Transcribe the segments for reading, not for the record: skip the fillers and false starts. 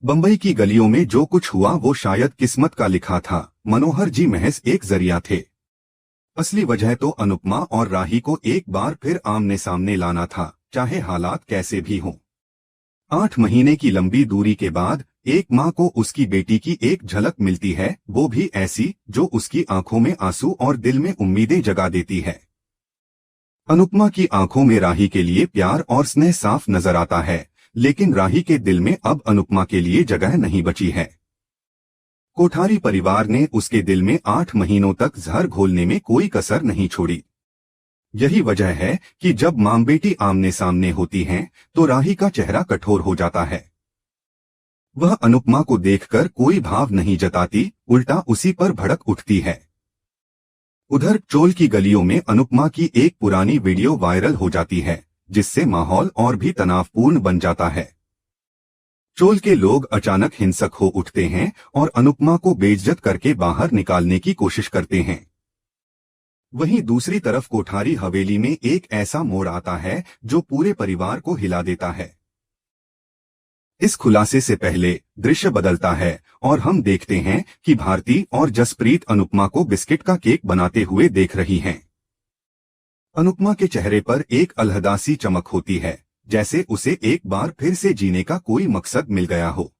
बंबई की गलियों में जो कुछ हुआ वो शायद किस्मत का लिखा था। मनोहर जी महज एक जरिया थे। असली वजह तो अनुपमा और राही को एक बार फिर आमने सामने लाना था, चाहे हालात कैसे भी हों। 8 महीने की लंबी दूरी के बाद एक माँ को उसकी बेटी की एक झलक मिलती है, वो भी ऐसी जो उसकी आंखों में आंसू और दिल में उम्मीदें जगा देती है। अनुपमा की आंखों में राही के लिए प्यार और स्नेह साफ नजर आता है, लेकिन राही के दिल में अब अनुपमा के लिए जगह नहीं बची है। कोठारी परिवार ने उसके दिल में 8 महीनों तक जहर घोलने में कोई कसर नहीं छोड़ी। यही वजह है कि जब मां बेटी आमने सामने होती हैं, तो राही का चेहरा कठोर हो जाता है। वह अनुपमा को देखकर कोई भाव नहीं जताती, उल्टा उसी पर भड़क उठती है। उधर चोल की गलियों में अनुपमा की एक पुरानी वीडियो वायरल हो जाती है, जिससे माहौल और भी तनावपूर्ण बन जाता है। चोल के लोग अचानक हिंसक हो उठते हैं और अनुपमा को बेइज्जत करके बाहर निकालने की कोशिश करते हैं। वहीं दूसरी तरफ कोठारी हवेली में एक ऐसा मोड़ आता है जो पूरे परिवार को हिला देता है। इस खुलासे से पहले दृश्य बदलता है और हम देखते हैं कि भारती और जसप्रीत अनुपमा को बिस्किट का केक बनाते हुए देख रही हैं। अनुपमा के चेहरे पर एक अलहदा सी चमक होती है, जैसे उसे एक बार फिर से जीने का कोई मकसद मिल गया हो।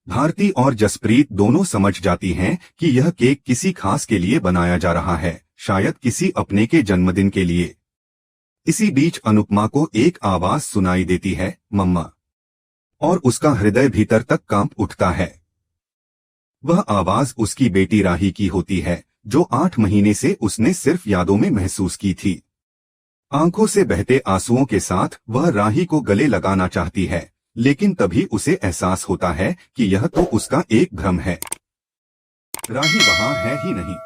भारती और जसप्रीत दोनों समझ जाती हैं कि यह केक किसी खास के लिए बनाया जा रहा है, शायद किसी अपने के जन्मदिन के लिए। इसी बीच अनुपमा को एक आवाज सुनाई देती है, मम्मा, और उसका हृदय भीतर तक कांप उठता है। वह आवाज उसकी बेटी राही की होती है, जो 8 महीने से उसने सिर्फ यादों में महसूस की थी। आंखों से बहते आंसुओं के साथ वह राही को गले लगाना चाहती है, लेकिन तभी उसे एहसास होता है कि यह तो उसका एक भ्रम है। राही वहां है ही नहीं।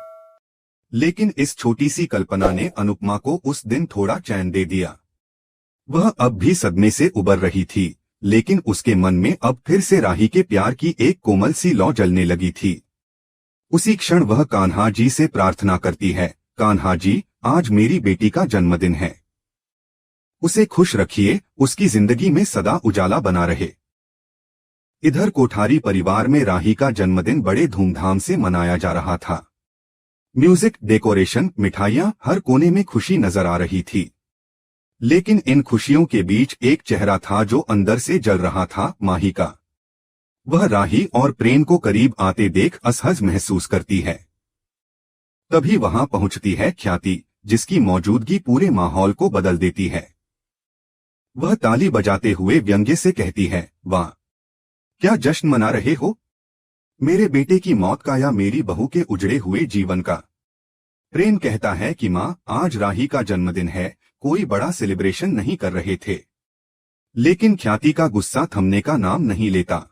लेकिन इस छोटी सी कल्पना ने अनुपमा को उस दिन थोड़ा चैन दे दिया। वह अब भी सदमे से उबर रही थी, लेकिन उसके मन में अब फिर से राही के प्यार की एक कोमल सी लौ जलने लगी थी। उसी क्षण वह कान्हा जी से प्रार्थना करती है, कान्हा जी, आज मेरी बेटी का जन्मदिन है। उसे खुश रखिए, उसकी जिंदगी में सदा उजाला बना रहे। इधर कोठारी परिवार में राही का जन्मदिन बड़े धूमधाम से मनाया जा रहा था। म्यूजिक, डेकोरेशन, मिठाइयां, हर कोने में खुशी नजर आ रही थी। लेकिन इन खुशियों के बीच एक चेहरा था जो अंदर से जल रहा था, माही का। वह राही और प्रेम को करीब आते देख असहज महसूस करती है। तभी वहां पहुंचती है ख्याति, जिसकी मौजूदगी पूरे माहौल को बदल देती है। वह ताली बजाते हुए व्यंग्य से कहती है, वाह, क्या जश्न मना रहे हो? मेरे बेटे की मौत का या मेरी बहू के उजड़े हुए जीवन का? प्रेम कहता है कि माँ, आज राही का जन्मदिन है, कोई बड़ा सेलिब्रेशन नहीं कर रहे थे। लेकिन ख्याति का गुस्सा थमने का नाम नहीं लेता।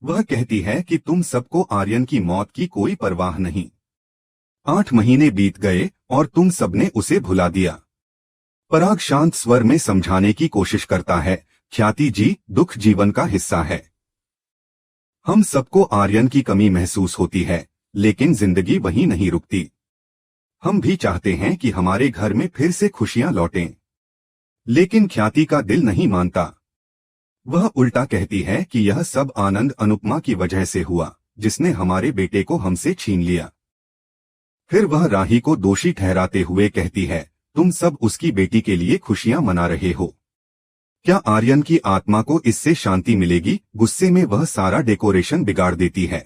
वह कहती है कि तुम सबको आर्यन की मौत की कोई परवाह नहीं। 8 महीने बीत गए और तुम सबने उसे भुला दिया। पराग शांत स्वर में समझाने की कोशिश करता है, ख्याति जी, दुख जीवन का हिस्सा है। हम सबको आर्यन की कमी महसूस होती है, लेकिन जिंदगी वहीं नहीं रुकती। हम भी चाहते हैं कि हमारे घर में फिर से खुशियां लौटें। लेकिन ख्याति का दिल नहीं मानता। वह उल्टा कहती है कि यह सब आनंद अनुपमा की वजह से हुआ, जिसने हमारे बेटे को हमसे छीन लिया। फिर वह राही को दोषी ठहराते हुए कहती है, तुम सब उसकी बेटी के लिए खुशियां मना रहे हो। क्या आर्यन की आत्मा को इससे शांति मिलेगी? गुस्से में वह सारा डेकोरेशन बिगाड़ देती है।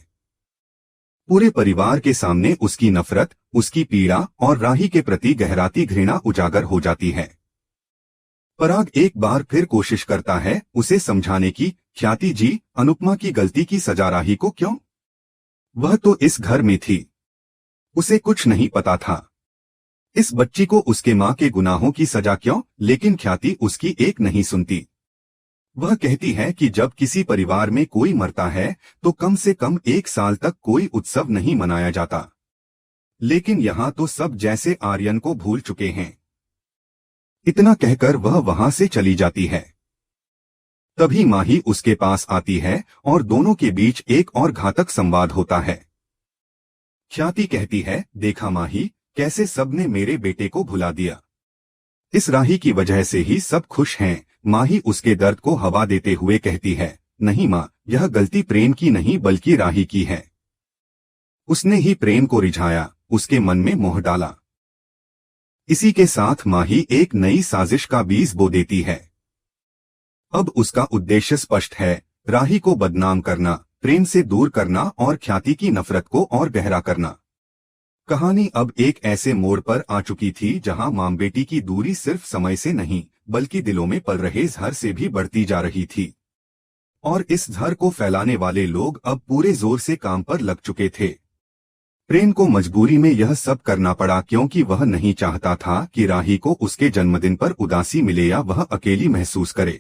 पूरे परिवार के सामने उसकी नफरत, उसकी पीड़ा और राही के प्रति गहराती घृणा उजागर हो जाती है। पराग एक बार फिर कोशिश करता है उसे समझाने की, ख्याति जी, अनुपमा की गलती की सजा राही को क्यों? वह तो इस घर में थी, उसे कुछ नहीं पता था। इस बच्ची को उसके माँ के गुनाहों की सजा क्यों? लेकिन ख्याति उसकी एक नहीं सुनती। वह कहती है कि जब किसी परिवार में कोई मरता है तो कम से कम 1 साल तक कोई उत्सव नहीं मनाया जाता। लेकिन यहाँ तो सब जैसे आर्यन को भूल चुके हैं। इतना कहकर वह वहां से चली जाती है। तभी माही उसके पास आती है और दोनों के बीच एक और घातक संवाद होता है। ख्याति कहती है, देखा माही, कैसे सबने मेरे बेटे को भुला दिया। इस राही की वजह से ही सब खुश हैं। माही उसके दर्द को हवा देते हुए कहती है, नहीं माँ, यह गलती प्रेम की नहीं बल्कि राही की है। उसने ही प्रेम को रिझाया, उसके मन में मोह डाला। इसी के साथ माँ ही एक नई साजिश का बीज बो देती है। अब उसका उद्देश्य स्पष्ट है, राही को बदनाम करना, प्रेम से दूर करना और ख्याति की नफरत को और गहरा करना। कहानी अब एक ऐसे मोड़ पर आ चुकी थी जहां मां बेटी की दूरी सिर्फ समय से नहीं बल्कि दिलों में पल रहे जहर से भी बढ़ती जा रही थी। और इस जहर को फैलाने वाले लोग अब पूरे जोर से काम पर लग चुके थे। प्रेम को मजबूरी में यह सब करना पड़ा क्योंकि वह नहीं चाहता था कि राही को उसके जन्मदिन पर उदासी मिले या वह अकेली महसूस करे।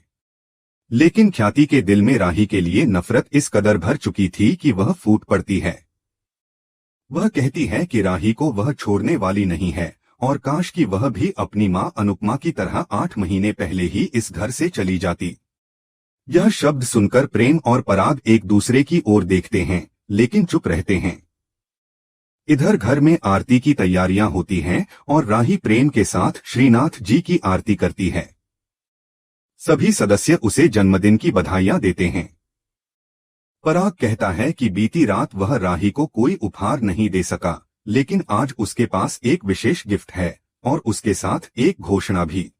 लेकिन ख्याति के दिल में राही के लिए नफरत इस कदर भर चुकी थी कि वह फूट पड़ती है। वह कहती है कि राही को वह छोड़ने वाली नहीं है और काश कि वह भी अपनी मां अनुपमा की तरह 8 महीने पहले ही इस घर से चली जाती। यह शब्द सुनकर प्रेम और पराग एक दूसरे की ओर देखते हैं लेकिन चुप रहते हैं। इधर घर में आरती की तैयारियां होती हैं और राही प्रेम के साथ श्रीनाथ जी की आरती करती है। सभी सदस्य उसे जन्मदिन की बधाइयां देते हैं। पराग कहता है कि बीती रात वह राही को कोई उपहार नहीं दे सका, लेकिन आज उसके पास एक विशेष गिफ्ट है और उसके साथ एक घोषणा भी।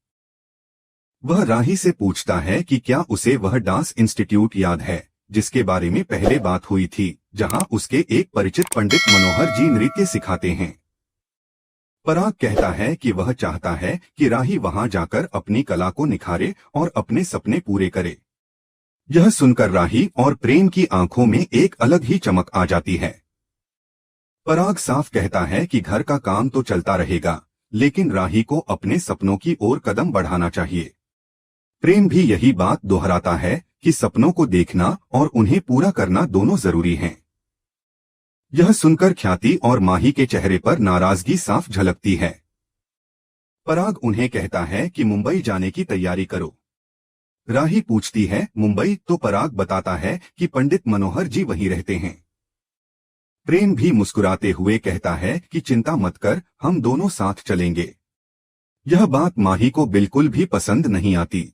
वह राही से पूछता है कि क्या उसे वह डांस इंस्टीट्यूट याद है जिसके बारे में पहले बात हुई थी, जहां उसके एक परिचित पंडित मनोहर जी नृत्य सिखाते हैं। पराग कहता है कि वह चाहता है कि राही वहां जाकर अपनी कला को निखारे और अपने सपने पूरे करे। यह सुनकर राही और प्रेम की आंखों में एक अलग ही चमक आ जाती है। पराग साफ कहता है कि घर का काम तो चलता रहेगा, लेकिन राही को अपने सपनों की ओर कदम बढ़ाना चाहिए। प्रेम भी यही बात दोहराता है कि सपनों को देखना और उन्हें पूरा करना दोनों जरूरी हैं। यह सुनकर ख्याति और माही के चेहरे पर नाराजगी साफ झलकती है। पराग उन्हें कहता है कि मुंबई जाने की तैयारी करो। राही पूछती है, मुंबई? तो पराग बताता है कि पंडित मनोहर जी वहीं रहते हैं। प्रेम भी मुस्कुराते हुए कहता है कि चिंता मत कर, हम दोनों साथ चलेंगे। यह बात माही को बिल्कुल भी पसंद नहीं आती।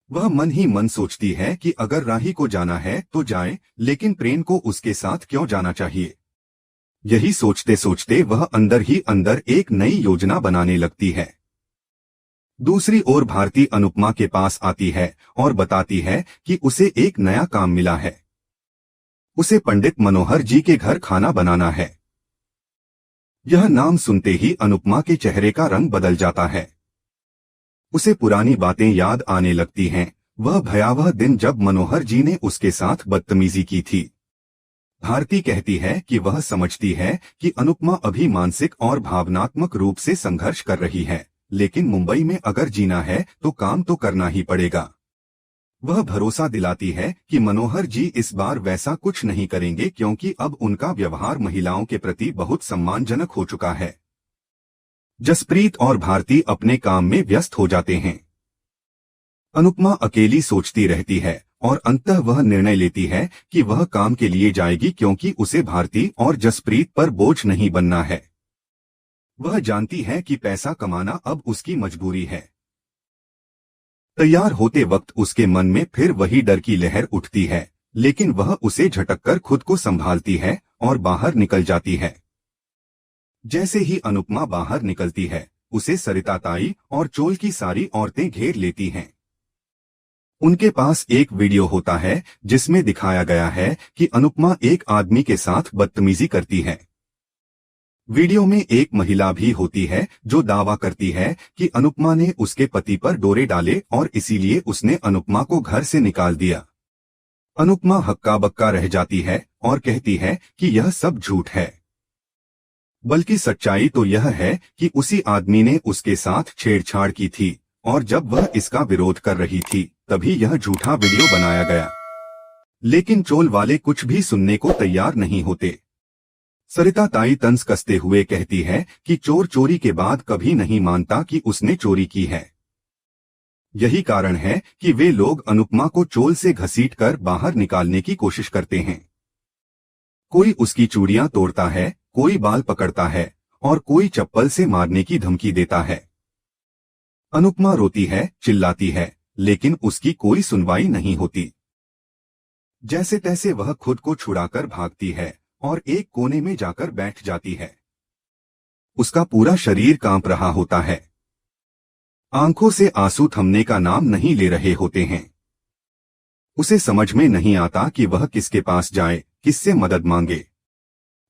वह मन ही मन सोचती है कि अगर राही को जाना है तो जाए, लेकिन प्रेम को उसके साथ क्यों जाना चाहिए। यही सोचते सोचते वह अंदर ही अंदर एक नई योजना बनाने लगती है। दूसरी ओर भारती अनुपमा के पास आती है और बताती है कि उसे एक नया काम मिला है। उसे पंडित मनोहर जी के घर खाना बनाना है। यह नाम सुनते ही अनुपमा के चेहरे का रंग बदल जाता है। उसे पुरानी बातें याद आने लगती हैं, वह भयावह दिन जब मनोहर जी ने उसके साथ बदतमीजी की थी। भारती कहती है कि वह समझती है कि अनुपमा अभी मानसिक और भावनात्मक रूप से संघर्ष कर रही है, लेकिन मुंबई में अगर जीना है तो काम तो करना ही पड़ेगा। वह भरोसा दिलाती है कि मनोहर जी इस बार वैसा कुछ नहीं करेंगे क्योंकि अब उनका व्यवहार महिलाओं के प्रति बहुत सम्मानजनक हो चुका है। जसप्रीत और भारती अपने काम में व्यस्त हो जाते हैं। अनुपमा अकेली सोचती रहती है और अंततः वह निर्णय लेती है कि वह काम के लिए जाएगी क्योंकि उसे भारती और जसप्रीत पर बोझ नहीं बनना है। वह जानती है कि पैसा कमाना अब उसकी मजबूरी है। तैयार होते वक्त उसके मन में फिर वही डर की लहर उठती है, लेकिन वह उसे झटककर खुद को संभालती है और बाहर निकल जाती है। जैसे ही अनुपमा बाहर निकलती है, उसे सरिता ताई और चोल की सारी औरतें घेर लेती हैं। उनके पास एक वीडियो होता है जिसमें दिखाया गया है कि अनुपमा एक आदमी के साथ बदतमीजी करती है। वीडियो में एक महिला भी होती है जो दावा करती है कि अनुपमा ने उसके पति पर डोरे डाले और इसीलिए उसने अनुपमा को घर से निकाल दिया। अनुपमा हक्का बक्का रह जाती है और कहती है कि यह सब झूठ है। बल्कि सच्चाई तो यह है कि उसी आदमी ने उसके साथ छेड़छाड़ की थी और जब वह इसका विरोध कर रही थी तभी यह झूठा वीडियो बनाया गया। लेकिन चोल वाले कुछ भी सुनने को तैयार नहीं होते। सरिता ताई तंज कसते हुए कहती है कि चोर चोरी के बाद कभी नहीं मानता कि उसने चोरी की है। यही कारण है कि वे लोग अनुपमा को चोल से घसीटकर बाहर निकालने की कोशिश करते हैं। कोई उसकी चूड़ियां तोड़ता है, कोई बाल पकड़ता है और कोई चप्पल से मारने की धमकी देता है। अनुपमा रोती है, चिल्लाती है, लेकिन उसकी कोई सुनवाई नहीं होती। जैसे तैसे वह खुद को छुड़ाकर भागती है और एक कोने में जाकर बैठ जाती है। उसका पूरा शरीर कांप रहा होता है। आंखों से आंसू थमने का नाम नहीं ले रहे होते हैं। उसे समझ में नहीं आता कि वह किसके पास जाए, किससे मदद मांगे।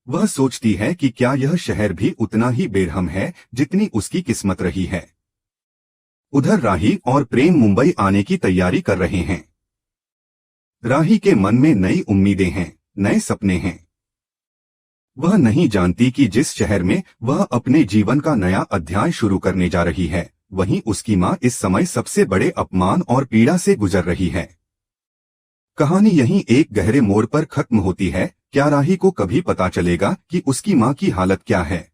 वह सोचती है कि क्या यह शहर भी उतना ही बेरहम है जितनी उसकी किस्मत रही है। उधर राही और प्रेम मुंबई आने की तैयारी कर रहे हैं। राही के मन में नई उम्मीदें हैं, नए सपने हैं। वह नहीं जानती कि जिस शहर में वह अपने जीवन का नया अध्याय शुरू करने जा रही है, वहीं उसकी मां इस समय सबसे बड़े अपमान और पीड़ा से गुजर रही है। कहानी यहीं एक गहरे मोड़ पर खत्म होती है। क्या राही को कभी पता चलेगा कि उसकी मां की हालत क्या है?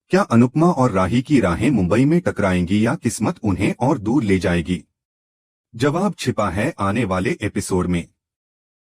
क्या अनुपमा और राही की राहें मुंबई में टकराएंगी या किस्मत उन्हें और दूर ले जाएगी? जवाब छिपा है आने वाले एपिसोड में।